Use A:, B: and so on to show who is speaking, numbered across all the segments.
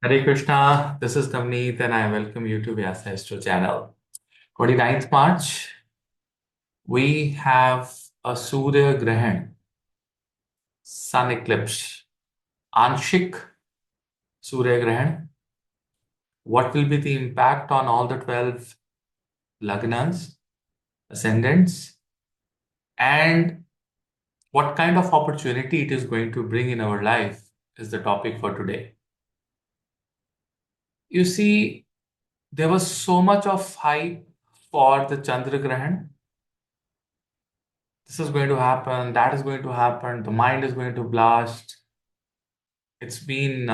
A: Hare Krishna, this is Navneet and I welcome you to Vyasa Astro channel. 29th March, we have a Surya Grahan, Sun eclipse, Anshik Surya Grahan. What will be the impact on all the 12 Lagnas, ascendants, and what kind of opportunity it is going to bring in our life is the topic for today. You see, there was so much of hype for the Chandra Grahan. This is going to happen, that is going to happen, the mind is going to blast. It's been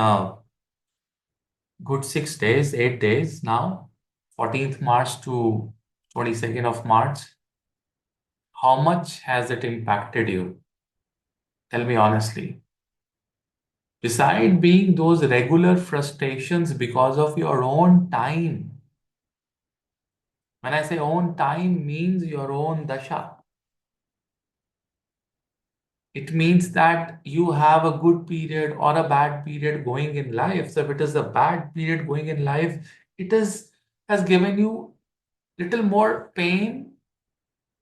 A: good 6 days, 8 days now, 14th March to 22nd of March. How much has it impacted you? Tell me honestly. Beside being those regular frustrations because of your own time, when I say own time, means your own dasha. It means that you have a good period or a bad period going in life. So if it is a bad period going in life, it is has given you little more pain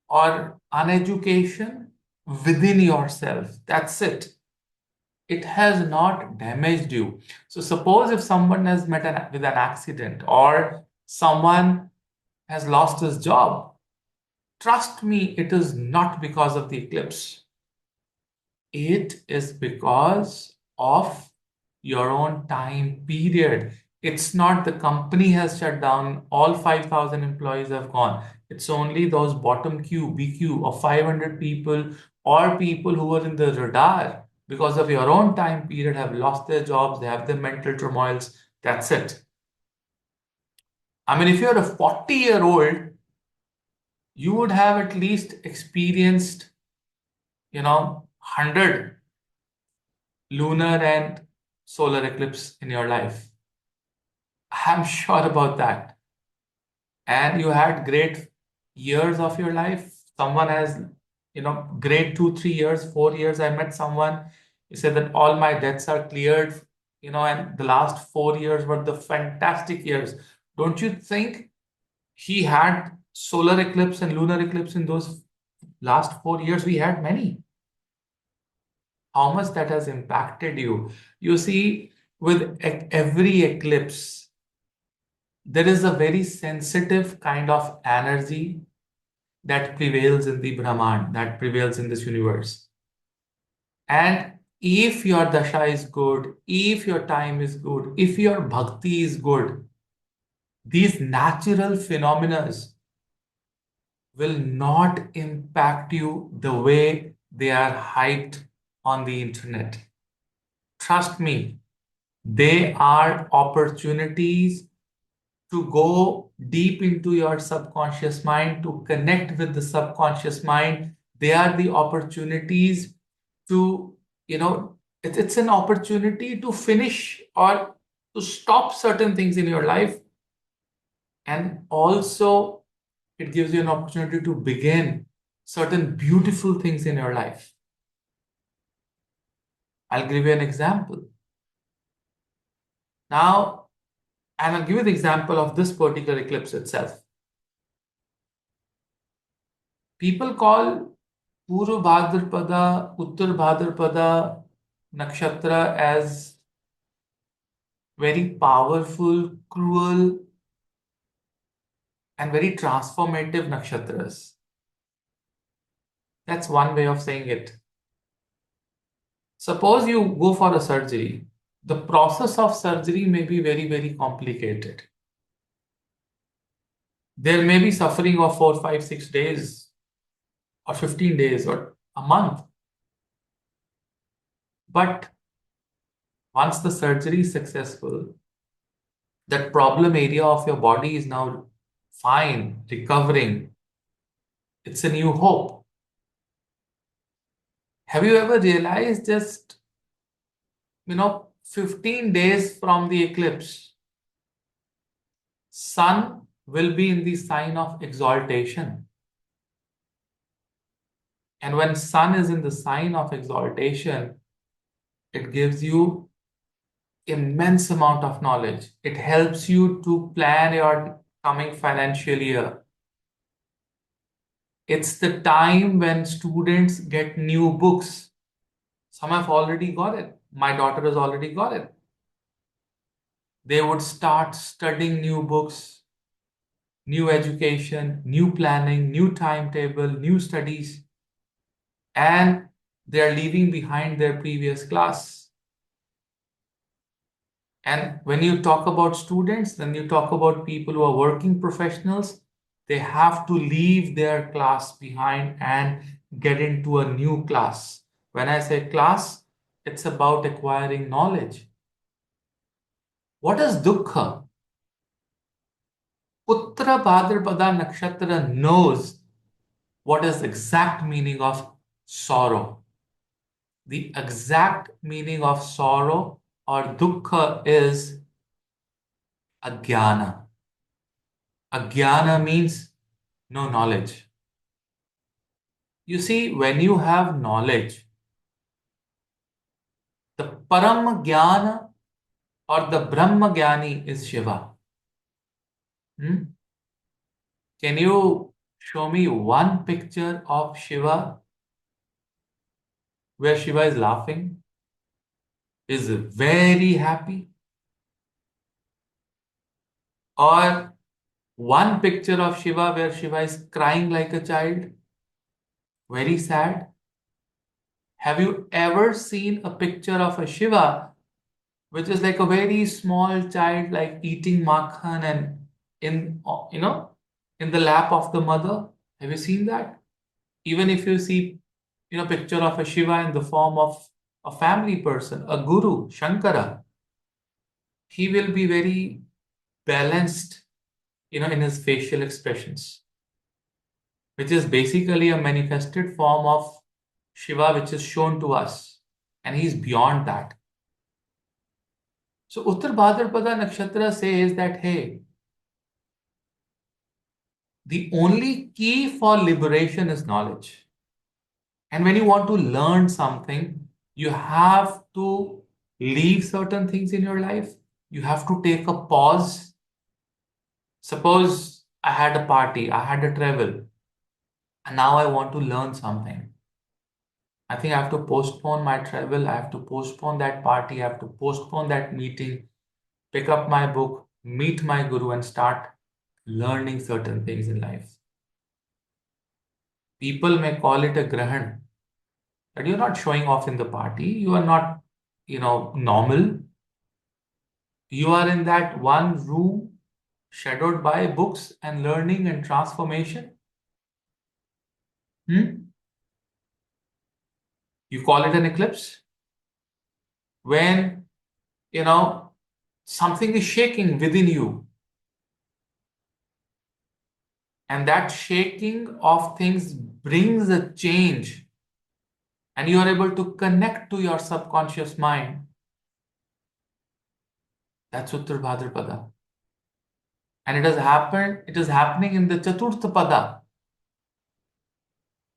A: or uneducation within yourself. That's it. It has not damaged you. So suppose if someone has met with an accident or someone has lost his job, trust me, it is not because of the eclipse. It is because of your own time period. It's not the company has shut down, all 5,000 employees have gone. It's only those bottom queue, BQ of 500 people or people who are in the radar because of your own time period have lost their jobs, they have their mental turmoils. That's it. I mean, if you're a 40-year-old, you would have at least experienced, 100 lunar and solar eclipse in your life. I'm sure about that. And you had great years of your life. Someone has, great 2, 3 years, 4 years. I met someone, he said that all my debts are cleared, and the last 4 years were the fantastic years. Don't you think he had solar eclipse and lunar eclipse in those last 4 years? We had many. How much that has impacted you? You see, with every eclipse, there is a very sensitive kind of energy that prevails in the Brahman, that prevails in this universe. And if your dasha is good, if your time is good, if your bhakti is good, these natural phenomena will not impact you the way they are hyped on the internet. Trust me, they are opportunities to go deep into your subconscious mind, to connect with the subconscious mind. They are the opportunities to, it's an opportunity to finish or to stop certain things in your life. And also, it gives you an opportunity to begin certain beautiful things in your life. I'll give you an example. Now, and I'll give you the example of this particular eclipse itself. People call Purva Bhadrapada, Uttar Bhadrapada nakshatra as very powerful, cruel, and very transformative nakshatras. That's one way of saying it. Suppose you go for a surgery. The process of surgery may be very, very complicated. There may be suffering of 4, 5, 6 days, or 15 days, or a month. But once the surgery is successful, that problem area of your body is now fine, recovering. It's a new hope. Have you ever realized just, 15 days from the eclipse, sun will be in the sign of exaltation. And when sun is in the sign of exaltation, it gives you immense amount of knowledge. It helps you to plan your coming financial year. It's the time when students get new books. Some have already got it. My daughter has already got it. They would start studying new books, new education, new planning, new timetable, new studies, and they're leaving behind their previous class. And when you talk about students, then you talk about people who are working professionals, they have to leave their class behind and get into a new class. When I say class, it's about acquiring knowledge. What is dukkha? Uttara Bhadrapada Nakshatra knows what is the exact meaning of sorrow. The exact meaning of sorrow or dukkha is ajnana. Ajnana means no knowledge. You see, when you have knowledge, the Param Jnana or the Brahma Jnani is Shiva. Hmm? Can you show me one picture of Shiva where Shiva is laughing, is very happy? Or one picture of Shiva where Shiva is crying like a child, very sad? Have you ever seen a picture of a Shiva which is like a very small child, like eating makhan and in in the lap of the mother? Have you seen that? Even if you see picture of a Shiva in the form of a family person, a guru, Shankara, he will be very balanced, in his facial expressions, which is basically a manifested form of Shiva, which is shown to us, and he's beyond that. So Uttar Bhadrapada Nakshatra says that, hey, the only key for liberation is knowledge. And when you want to learn something, you have to leave certain things in your life. You have to take a pause. Suppose I had a party, I had a travel, and now I want to learn something. I think I have to postpone my travel, I have to postpone that party, I have to postpone that meeting, pick up my book, meet my guru, and start learning certain things in life. People may call it a grahan, that you're not showing off in the party, you are not, normal. You are in that one room shadowed by books and learning and transformation. Hmm? You call it an eclipse when, you know, something is shaking within you. And that shaking of things brings a change, and you are able to connect to your subconscious mind. That's Uttar Bhadrapada. And it is happening in the Chaturtha Pada.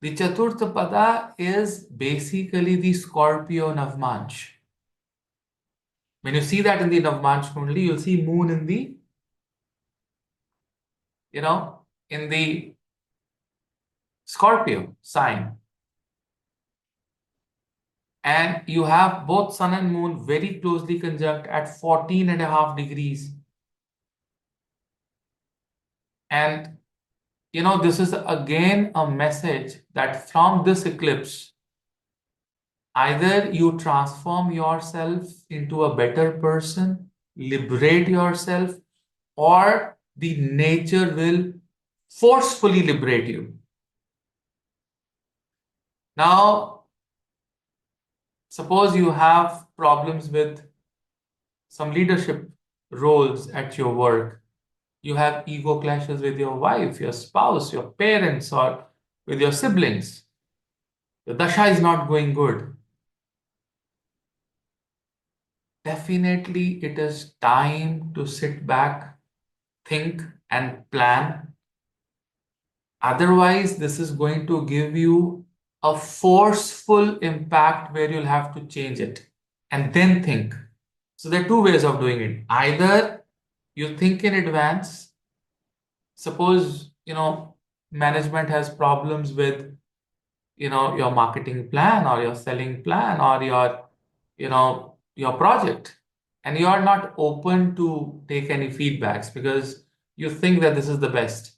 A: The Chaturtha Pada is basically the Scorpio Navmansh. When you see that in the Navmansh Kundali, you'll see moon in the, in the Scorpio sign. And you have both sun and moon very closely conjunct at 14.5 degrees. And this is again a message that from this eclipse, either you transform yourself into a better person, liberate yourself, or the nature will forcefully liberate you. Now, suppose you have problems with some leadership roles at your work. You have ego clashes with your wife, your spouse, your parents, or with your siblings. The dasha is not going good. Definitely, it is time to sit back, think, and plan. Otherwise, this is going to give you a forceful impact where you'll have to change it and then think. So there are two ways of doing it. Either you think in advance. Suppose, management has problems with, your marketing plan or your selling plan or your project, and you are not open to take any feedbacks because you think that this is the best,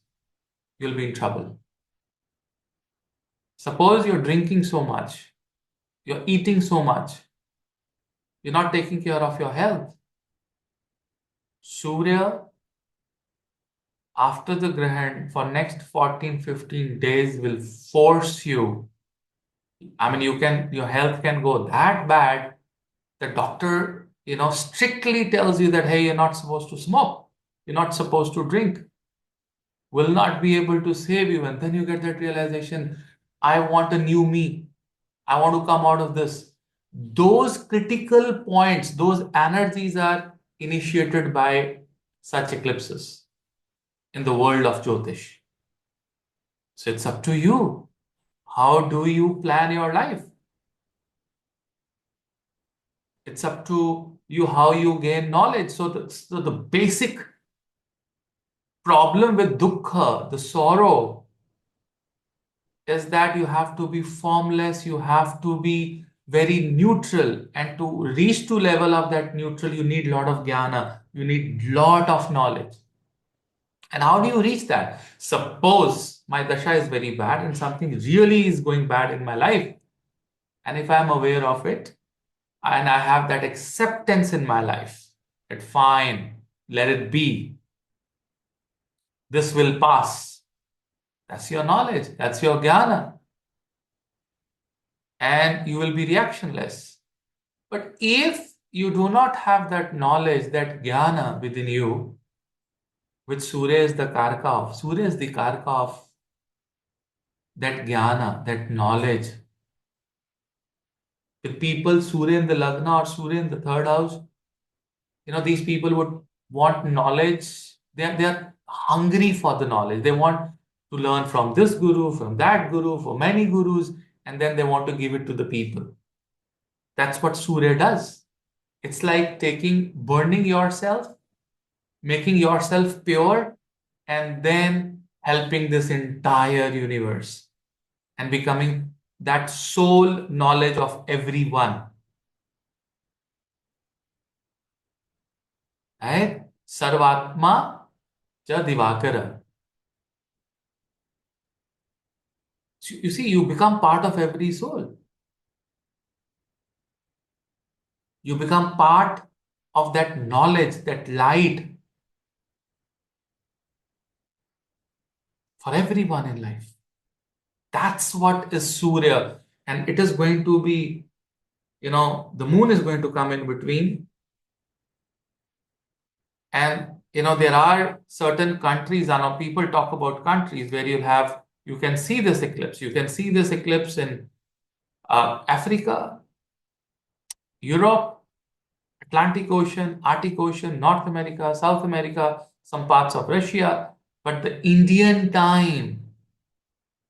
A: you'll be in trouble. Suppose you're drinking so much, you're eating so much, you're not taking care of your health. Surya, after the Grahan, for next 14, 15 days, will force you. I mean, your health can go that bad. The doctor, strictly tells you that, hey, you're not supposed to smoke. You're not supposed to drink. Will not be able to save you. And then you get that realization, I want a new me. I want to come out of this. Those critical points, those energies are initiated by such eclipses in the world of Jyotish. So it's up to you. How do you plan your life? It's up to you how you gain knowledge. So the basic problem with dukkha, the sorrow, is that you have to be formless, you have to be very neutral, and to reach to level of that neutral, you need lot of jnana, you need lot of knowledge. And how do you reach that? Suppose my dasha is very bad and something really is going bad in my life, and if I'm aware of it, and I have that acceptance in my life, that fine, let it be, this will pass. That's your knowledge, that's your jnana, and you will be reactionless. But if you do not have that knowledge, that jnana within you, which Surya is the karka of, Surya is the karka of that jnana, that knowledge. With people, Surya in the Lagna or Surya in the third house, these people would want knowledge. They are hungry for the knowledge. They want to learn from this guru, from that guru, for many gurus, and then they want to give it to the people. That's what Surya does. It's like burning yourself, making yourself pure, and then helping this entire universe and becoming that sole knowledge of everyone. Right? Sarvatma cha Divakara. So you see, you become part of every soul. You become part of that knowledge, that light for everyone in life. That's what is Surya. And it is going to be, the moon is going to come in between. And, there are certain countries, I know people talk about countries where you can see this eclipse. You can see this eclipse in Africa, Europe, Atlantic Ocean, Arctic Ocean, North America, South America, some parts of Russia. But the Indian time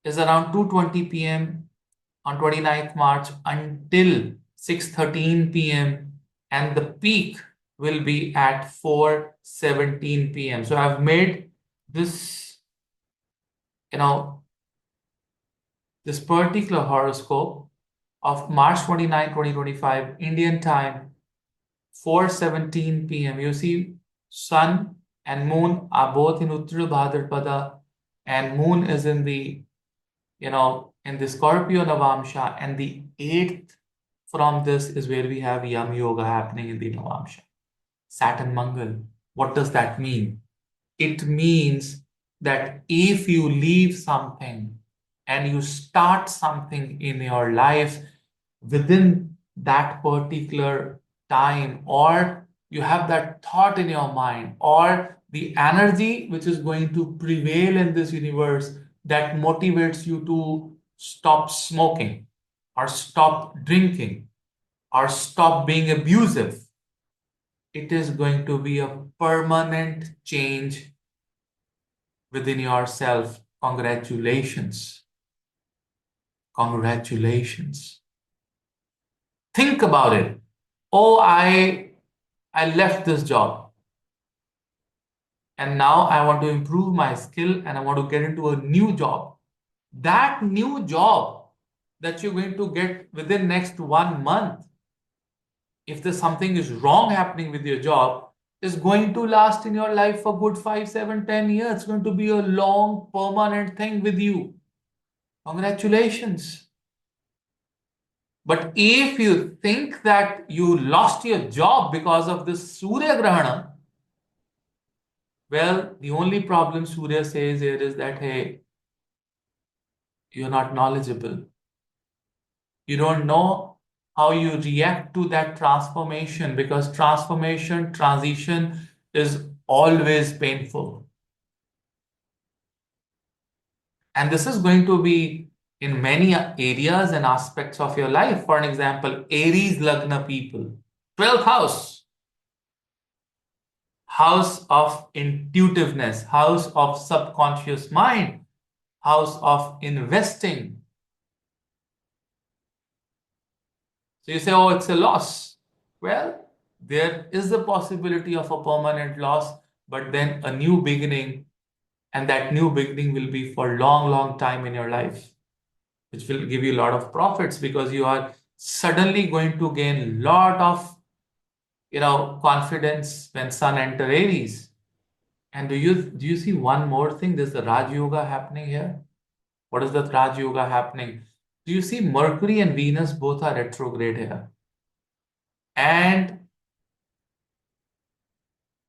A: is around 2:20 p.m. on 29th March until 6:13 p.m. and the peak will be at 4:17 p.m. So I've made this, you know, this particular horoscope of March 29, 2025, Indian time, 4:17 p.m. You see, Sun and Moon are both in Uttara Bhadrapada, and Moon is in the Scorpio Navamsha, and the eighth from this is where we have Yam Yoga happening in the Navamsha. Saturn Mangal. What does that mean? It means that if you leave something and you start something in your life within that particular time, or you have that thought in your mind, or the energy which is going to prevail in this universe that motivates you to stop smoking, or stop drinking, or stop being abusive, it is going to be a permanent change within yourself. Congratulations. Congratulations. Think about it. Oh, I I left this job and now I want to improve my skill and I want to get into a new job. That new job that you're going to get within next 1 month, if there's something is wrong happening with your job, is going to last in your life for good 5, 7, 10 years. It's going to be a long, permanent thing with you. Congratulations. But if you think that you lost your job because of this Surya Grahana, well, the only problem Surya says here is that, hey, you're not knowledgeable. You don't know how you react to that transformation, because transformation, transition is always painful. And this is going to be in many areas and aspects of your life. For an example, Aries Lagna people, 12th house, house of intuitiveness, house of subconscious mind, house of investing. So you say, oh, it's a loss. Well, there is the possibility of a permanent loss, but then a new beginning, and that new beginning will be for long, long time in your life, which will give you a lot of profits because you are suddenly going to gain a lot of confidence when Sun enter Aries. And do you see one more thing? There's the Raj Yoga happening here. What is the Raj Yoga happening? Do you see Mercury and Venus both are retrograde here? And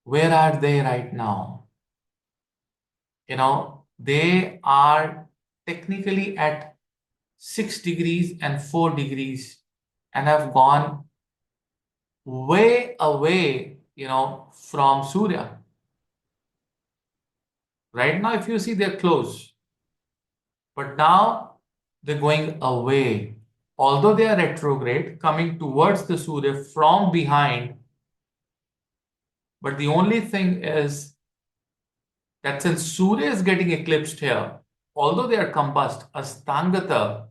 A: where are they right now? They are technically at 6 degrees and 4 degrees and have gone way away, from Surya. Right now, if you see, they're close, but now they're going away. Although they are retrograde, coming towards the Surya from behind, but the only thing is that since Surya is getting eclipsed here, although they are combust, Astangata,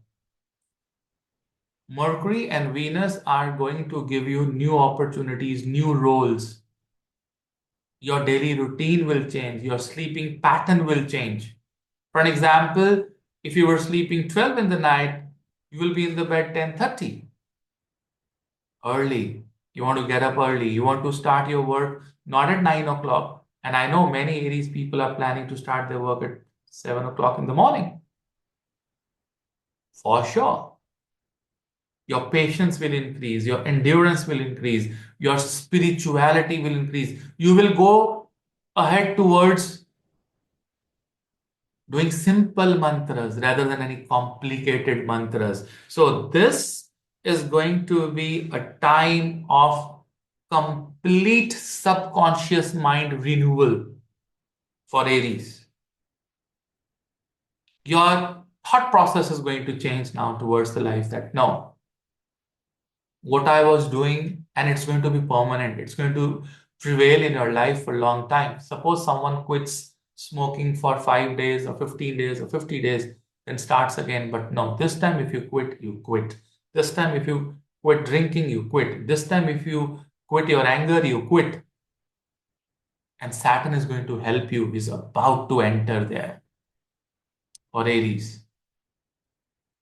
A: Mercury and Venus are going to give you new opportunities, new roles. Your daily routine will change, your sleeping pattern will change. For an example, if you were sleeping 12 in the night, you will be in the bed 10:30. Early. You want to get up early. You want to start your work not at 9 o'clock. And I know many Aries people are planning to start their work at 7 o'clock in the morning. For sure. Your patience will increase, your endurance will increase, your spirituality will increase. You will go ahead towards doing simple mantras rather than any complicated mantras. So this is going to be a time of complete subconscious mind renewal for Aries. Your thought process is going to change now towards the life that no, what I was doing, and it's going to be permanent. It's going to prevail in your life for a long time. Suppose someone quits smoking for 5 days or 15 days or 50 days, then starts again. But no, this time if you quit, you quit. This time if you quit drinking, you quit. This time if you quit your anger, you quit. And Saturn is going to help you. He's about to enter there for Aries.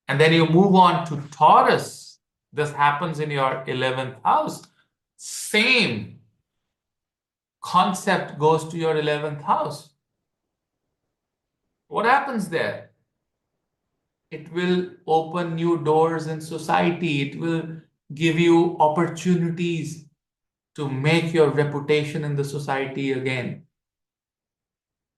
A: And then you move on to Taurus. This happens in your 11th house. Same concept goes to your 11th house. What happens there? It will open new doors in society. It will give you opportunities to make your reputation in the society again.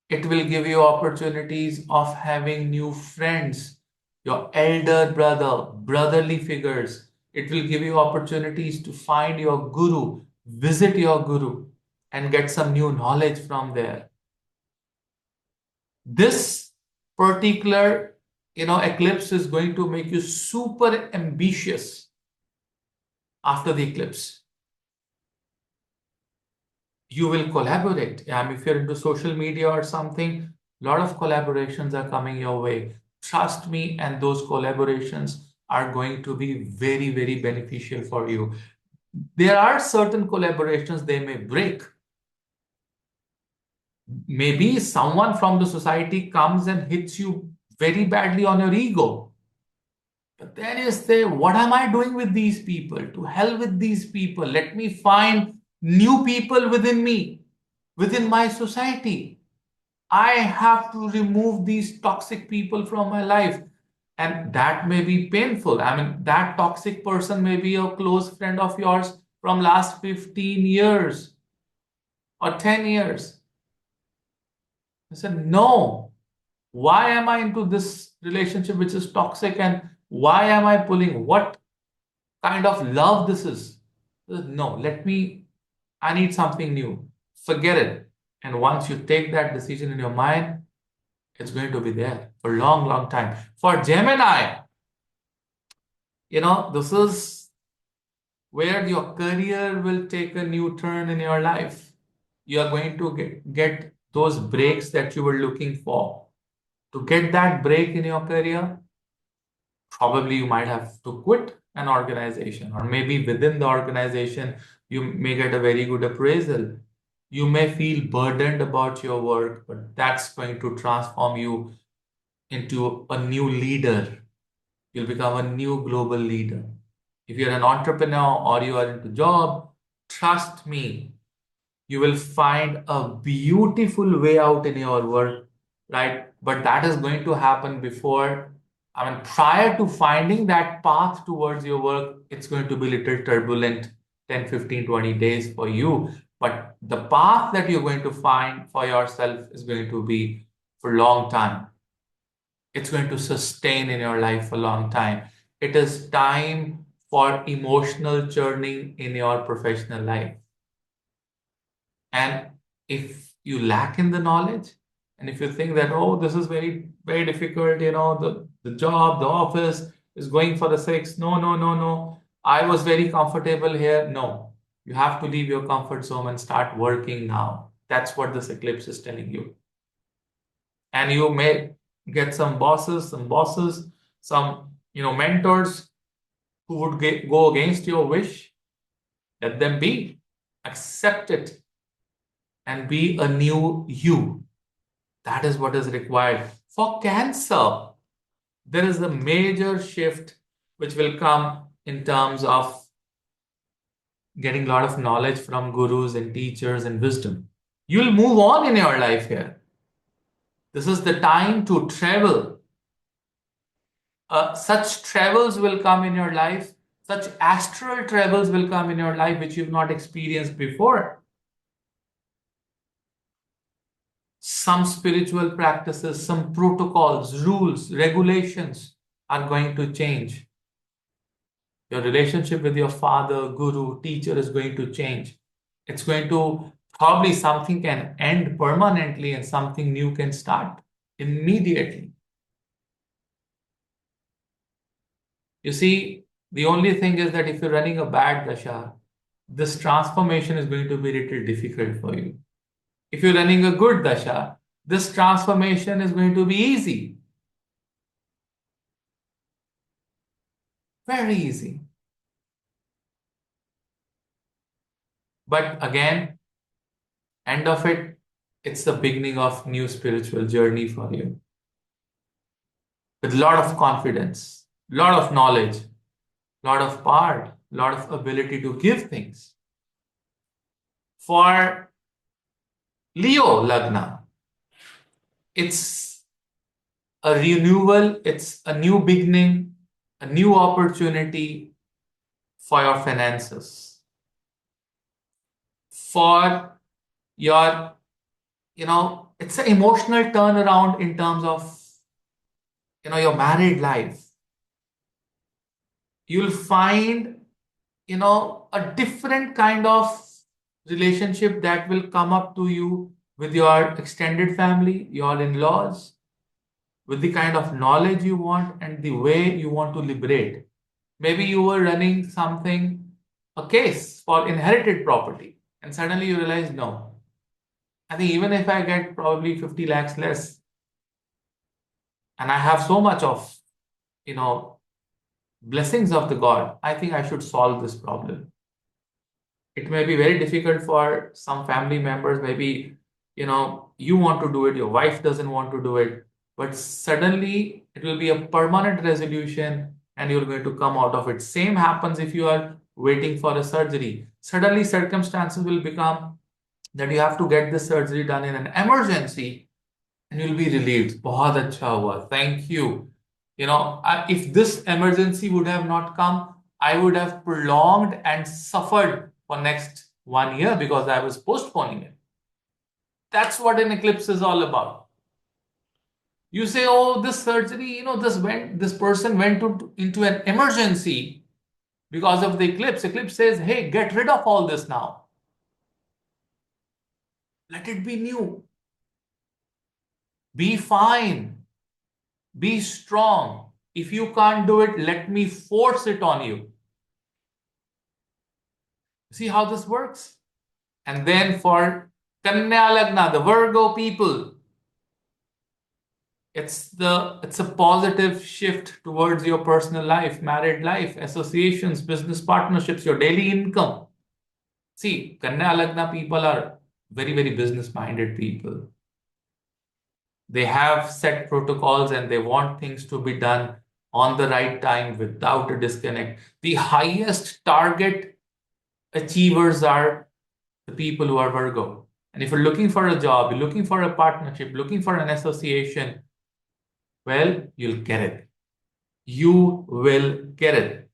A: It will give you opportunities of having new friends, your elder brother, brotherly figures. It will give you opportunities to find your guru, visit your guru, and get some new knowledge from there. This particular, eclipse is going to make you super ambitious after the eclipse. You will collaborate. If you're into social media or something, a lot of collaborations are coming your way. Trust me, and those collaborations are going to be very, very beneficial for you. There are certain collaborations they may break. Maybe someone from the society comes and hits you very badly on your ego. But then you say, what am I doing with these people? To hell with these people. Let me find new people within me, within my society. I have to remove these toxic people from my life. And that may be painful. I mean, that toxic person may be a close friend of yours from last 15 years or 10 years. I said, no. Why am I into this relationship which is toxic, and why am I pulling? What kind of love this is? No, I need something new. Forget it. And once you take that decision in your mind, it's going to be there for a long, long time. For Gemini, this is where your career will take a new turn in your life. You are going to get those breaks that you were looking for. To get that break in your career, probably you might have to quit an organization, or maybe within the organization, you may get a very good appraisal. You may feel burdened about your work, but that's going to transform you into a new leader. You'll become a new global leader. If you're an entrepreneur or you are into job, trust me, you will find a beautiful way out in your work, right? But that is going to happen prior to finding that path towards your work, it's going to be a little turbulent, 10, 15, 20 days for you. But the path that you're going to find for yourself is going to be for a long time. It's going to sustain in your life for a long time. It is time for emotional churning in your professional life. And if you lack in the knowledge, and if you think that, oh, this is very, very difficult, the job, the office is going for the six. No, no, no, no. I was very comfortable here. No, you have to leave your comfort zone and start working now. That's what this eclipse is telling you. And you may get some bosses, some mentors who would go against your wish. Let them be. Accept it and be a new you. That is what is required. For Cancer, there is a major shift which will come in terms of getting a lot of knowledge from gurus and teachers and wisdom. You'll move on in your life here. This is the time to travel. Such travels will come in your life, such astral travels will come in your life which you've not experienced before. Some spiritual practices, some protocols, rules, regulations are going to change. Your relationship with your father, guru, teacher is going to change. It's going to probably something can end permanently and something new can start immediately. You see, the only thing is that if you're running a bad dasha, this transformation is going to be a little difficult for you. If you're running a good dasha, this transformation is going to be easy. Very easy. But again, end of it, it's the beginning of new spiritual journey for you. With a lot of confidence, a lot of knowledge, a lot of power, a lot of ability to give things. For Leo Lagna, it's a renewal, it's a new beginning, a new opportunity for your finances, for your, it's an emotional turnaround in terms of, your married life. You'll find, a different kind of relationship that will come up to you with your extended family, your in-laws, with the kind of knowledge you want and the way you want to liberate. Maybe you were running a case for inherited property, and suddenly you realize, no, I think even if I get probably 50 lakhs less, and I have so much of, blessings of the God, I think I should solve this problem. It may be very difficult for some family members. Maybe, you want to do it, your wife doesn't want to do it, but suddenly it will be a permanent resolution and you're going to come out of it. Same happens if you are waiting for a surgery. Suddenly, circumstances will become that you have to get this surgery done in an emergency and you'll be relieved. बहुत अच्छा हुआ. Thank you. If this emergency would have not come, I would have prolonged and suffered for next 1 year because I was postponing it. That's what an eclipse is all about. You say, oh, this surgery, this person went into an emergency because of the eclipse. Eclipse says, hey, get rid of all this now. Let it be new. Be fine. Be strong. If you can't do it, let me force it on you. See how this works? And then for Kanya Lagna, the Virgo people, it's a positive shift towards your personal life, married life, associations, business partnerships, your daily income. See, Kanya Lagna people are very, very business minded people. They have set protocols and they want things to be done on the right time without a disconnect. The highest target achievers are the people who are Virgo. And if you're looking for a job, you're looking for a partnership, looking for an association, well, you'll get it. You will get it.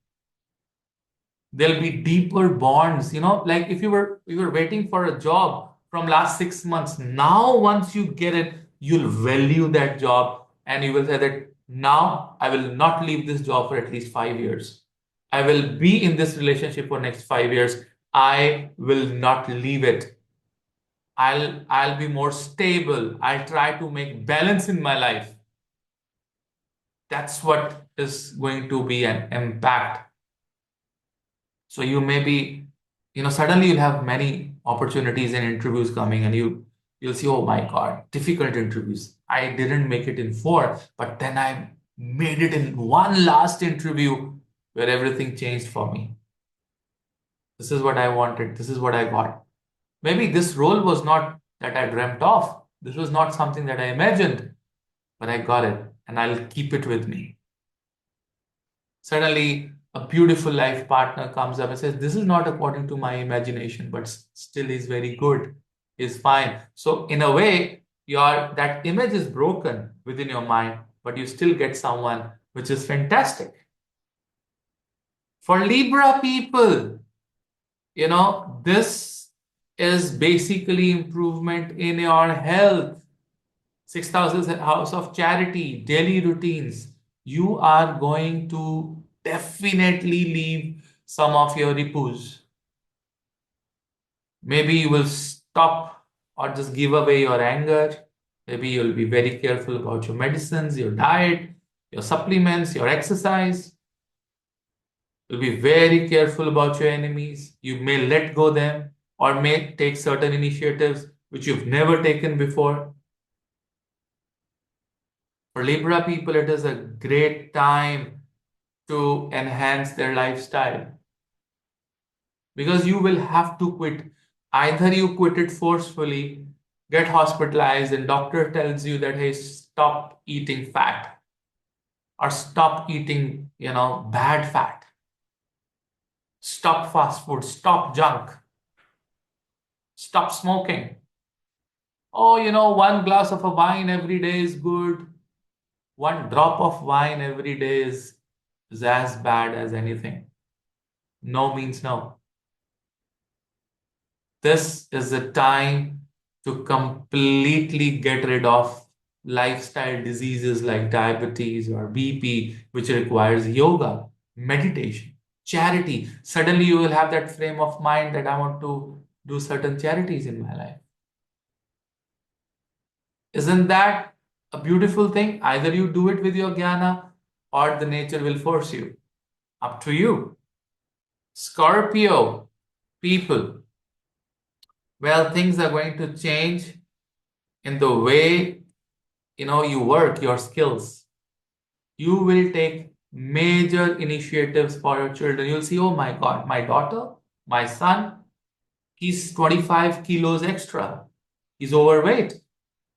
A: There'll be deeper bonds, like if you were waiting for a job from last 6 months. Now, once you get it, you'll value that job and you will say that now I will not leave this job for at least 5 years. I will be in this relationship for next 5 years. I will not leave it. I'll be more stable. I'll try to make balance in my life. That's what is going to be an impact. So you may be, suddenly you'll have many opportunities and interviews coming and you'll see, oh my God, difficult interviews. I didn't make it in 4, but then I made it in one last interview where everything changed for me. This is what I wanted. This is what I got. Maybe this role was not that I dreamt of. This was not something that I imagined, but I got it and I'll keep it with me. Suddenly, a beautiful life partner comes up and says, this is not according to my imagination, but still is very good, is fine. So in a way, that image is broken within your mind, but you still get someone which is fantastic. For Libra people, this is basically improvement in your health. 6,000 house of charity, daily routines. You are going to definitely leave some of your repose. Maybe you will stop or just give away your anger. Maybe you'll be very careful about your medicines, your diet, your supplements, your exercise. You'll be very careful about your enemies. You may let go them or may take certain initiatives which you've never taken before. For Libra people, it is a great time to enhance their lifestyle because you will have to quit. Either you quit it forcefully, get hospitalized, and doctor tells you that, hey, stop eating fat or stop eating, bad fat. Stop fast food, stop junk, stop smoking. Oh, one glass of a wine every day is good. One drop of wine every day is as bad as anything. No means no. This is a time to completely get rid of lifestyle diseases like diabetes or BP, which requires yoga, meditation, charity. Suddenly you will have that frame of mind that I want to do certain charities in my life. Isn't that a beautiful thing? Either you do it with your jnana or the nature will force you. Up to you. Scorpio people. Well, things are going to change in the way you work, your skills. You will take major initiatives for your children. You'll see, oh my God, my daughter, my son, He's 25 kilos extra. He's overweight.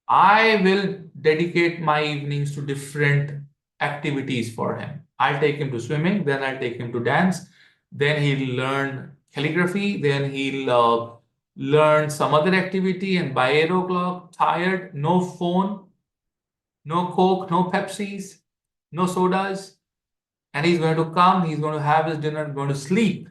A: I will dedicate my evenings to different activities for him. I'll take him to swimming, then I'll take him to dance, then he'll learn calligraphy, then he'll learn some other activity, and by 8 o'clock, tired, no phone, no Coke, no Pepsis, no sodas, and he's going to come, he's going to have his dinner, going to sleep.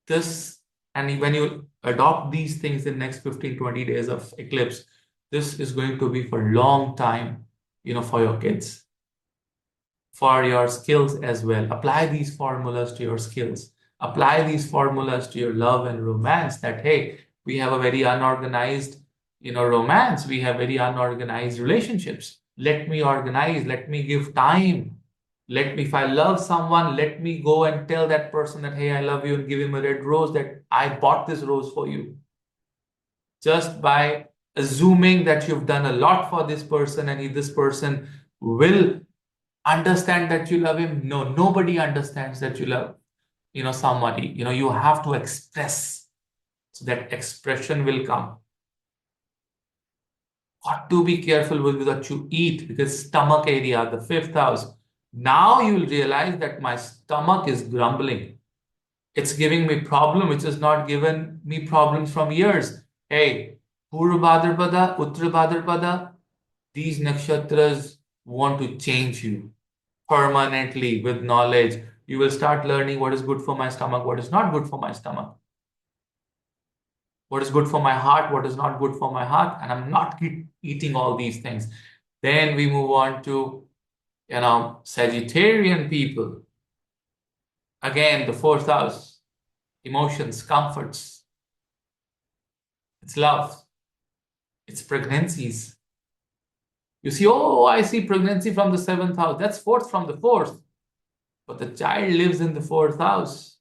A: This, and when you adopt these things in next 15, 20 days of eclipse, this is going to be for long time, for your kids, for your skills as well. Apply these formulas to your skills. Apply these formulas to your love and romance, that, hey, we have a very unorganized, romance. We have very unorganized relationships. Let me organize. Let me give time. Let me, if I love someone, let me go and tell that person that, hey, I love you, and give him a red rose, that I bought this rose for you. Just by assuming that you've done a lot for this person, and this person will understand that you love him. No, nobody understands that you love, somebody. You have to express, so that expression will come. Got to be careful with what you eat, because stomach area, the fifth house. Now you'll realize that my stomach is grumbling. It's giving me problem, which has not given me problems from years. Hey, Purva Bhadrapada, Uttar Bhadrapada, these nakshatras want to change you permanently with knowledge. You will start learning what is good for my stomach, what is not good for my stomach, what is good for my heart, what is not good for my heart, and I'm not eating all these things. Then we move on to, Sagittarian people. Again, the fourth house, emotions, comforts, it's love, it's pregnancies. You see, oh, I see pregnancy from the seventh house. That's fourth from the fourth. But the child lives in the fourth house.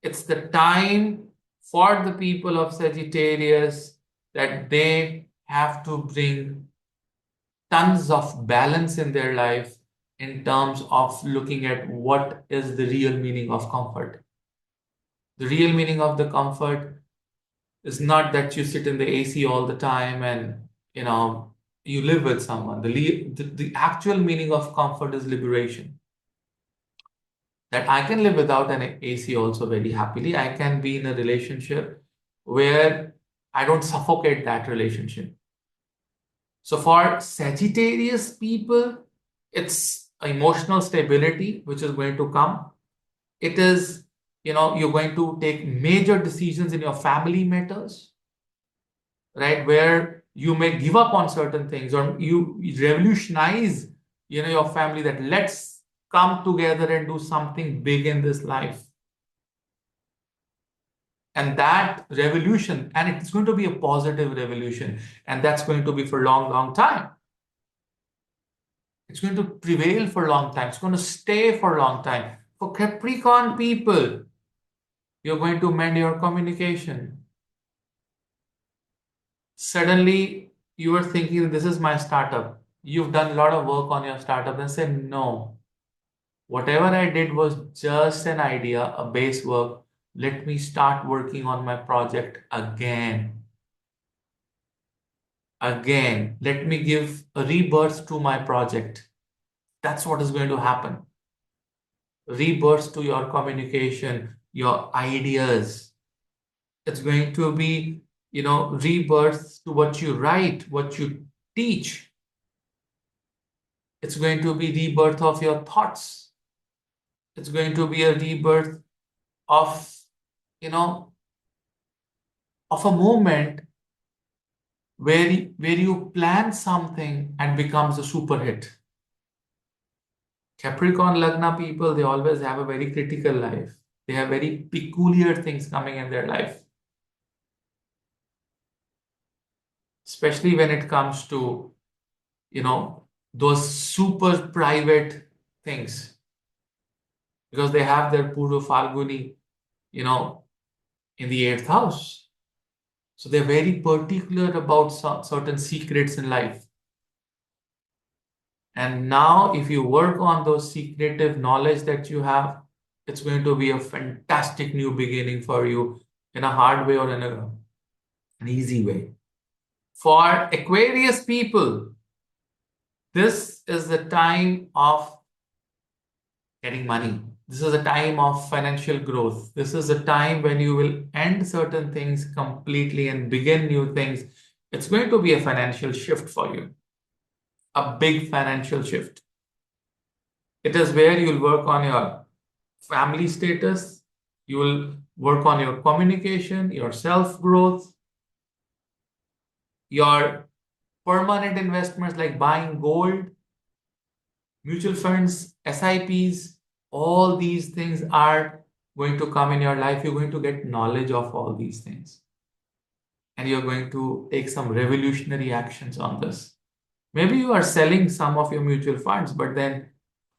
A: It's the time for the people of Sagittarius that they have to bring tons of balance in their life, in terms of looking at what is the real meaning of comfort. The real meaning of the comfort is not that you sit in the AC all the time and, you live with someone. The actual meaning of comfort is liberation. That I can live without an AC also very happily. I can be in a relationship where I don't suffocate that relationship. So for Sagittarius people, it's emotional stability which is going to come. It is, you're going to take major decisions in your family matters, right? Where you may give up on certain things, or you revolutionize, your family, that let's come together and do something big in this life. And that revolution, and it's going to be a positive revolution, and that's going to be for a long, long time. It's going to prevail for a long time. It's going to stay for a long time. For Capricorn people, you're going to mend your communication. Suddenly, you are thinking, this is my startup. You've done a lot of work on your startup, and say, no, whatever I did was just an idea, a base work. Let me start working on my project again. Again, let me give a rebirth to my project. That's what is going to happen. Rebirth to your communication, your ideas. It's going to be, rebirth to what you write, what you teach. It's going to be rebirth of your thoughts. It's going to be a rebirth of, of a moment where you plan something and becomes a super hit. Capricorn Lagna people, they always have a very critical life. They have very peculiar things coming in their life. Especially when it comes to, those super private things. Because they have their Purva Falguni, in the 8th house. So they're very particular about certain secrets in life. And now, if you work on those secretive knowledge that you have, It's going to be a fantastic new beginning for you in a hard way or in an easy way. For Aquarius people, this is the time of getting money. This is a time of financial growth. This is a time when you will end certain things completely and begin new things. It's going to be a financial shift for you, a big financial shift. It is where you'll work on your family status, you will work on your communication, your self growth, your permanent investments like buying gold, mutual funds, SIPs, all these things are going to come in your life. You're going to get knowledge of all these things. And you're going to take some revolutionary actions on this. Maybe you are selling some of your mutual funds, but then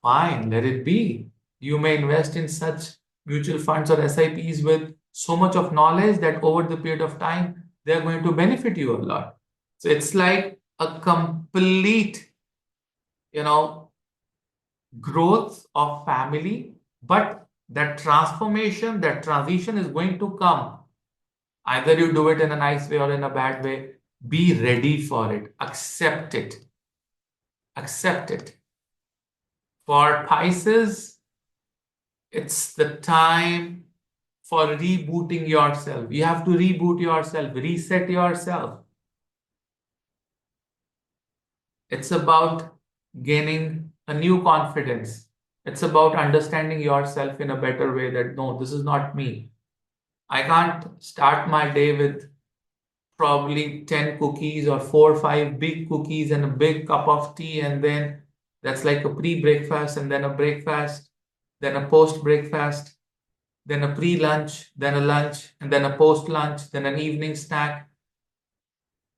A: fine, let it be. You may invest in such mutual funds or SIPs with so much of knowledge that over the period of time, they're going to benefit you a lot. So it's like a complete, you know, growth of family, but that transformation, that transition is going to come. Either you do it in a nice way or in a bad way. Be ready for it. Accept it. Accept it. For Pisces, it's the time for rebooting yourself. You have to reboot yourself, reset yourself. It's about gaining a new confidence. It's about understanding yourself in a better way that no, this is not me. I can't start my day with probably 10 cookies or 4 or 5 big cookies and a big cup of tea, and then that's like a pre-breakfast, and then a breakfast, then a post-breakfast, then a pre-lunch, then a lunch, and then a post-lunch, then an evening snack,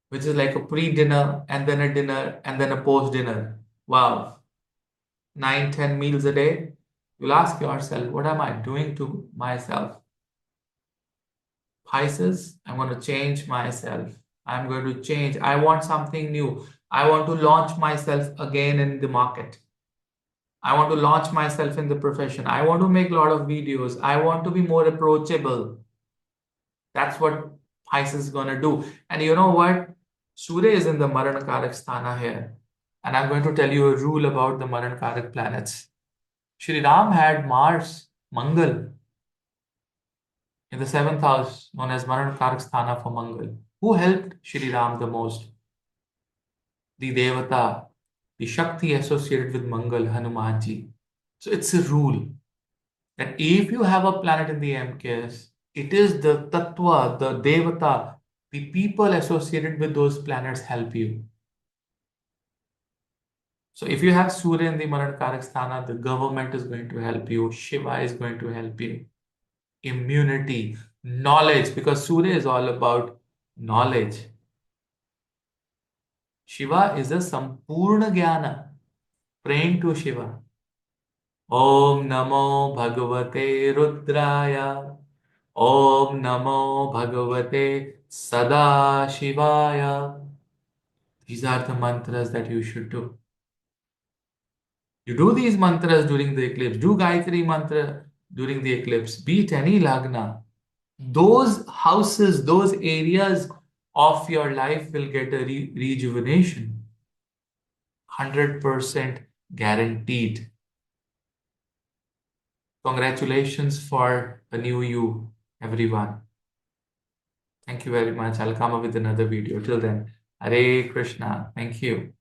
A: which is like a pre-dinner, and then a dinner, and then a post-dinner. Wow, 9, 10 meals a day. You'll ask yourself, what am I doing to myself? Pisces, I'm going to change myself. I'm going to change. I want something new. I want to launch myself again in the market. I want to launch myself in the profession. I want to make a lot of videos. I want to be more approachable. That's what Pisces is going to do. And you know what? Surya is in the Maran Karak Sthana here. And I'm going to tell you a rule about the Maran Karak planets. Shri Ram had Mars, Mangal, in the seventh house, known as Maran Karak Sthana for Mangal. Who helped Shri Ram the most? The Devata, the Shakti associated with Mangal, Hanumanji. So it's a rule that if you have a planet in the MKS, it is the Tattva, the Devata, the people associated with those planets help you. So if you have Surya in the Maran Karak Sthana, the government is going to help you, Shiva is going to help you. Immunity, knowledge, because Surya is all about knowledge. Shiva is a Sampurna Jnana, praying to Shiva. Om Namo Bhagavate Rudraya. Om Namo Bhagavate Sada Shivaya. These are the mantras that you should do. You do these mantras during the eclipse. Do Gayatri mantra during the eclipse. Be it any Lagna. Those houses, those areas of your life will get a rejuvenation. 100% guaranteed. Congratulations for the new you, everyone. Thank you very much. I'll come up with another video. Till then, Hare Krishna. Thank you.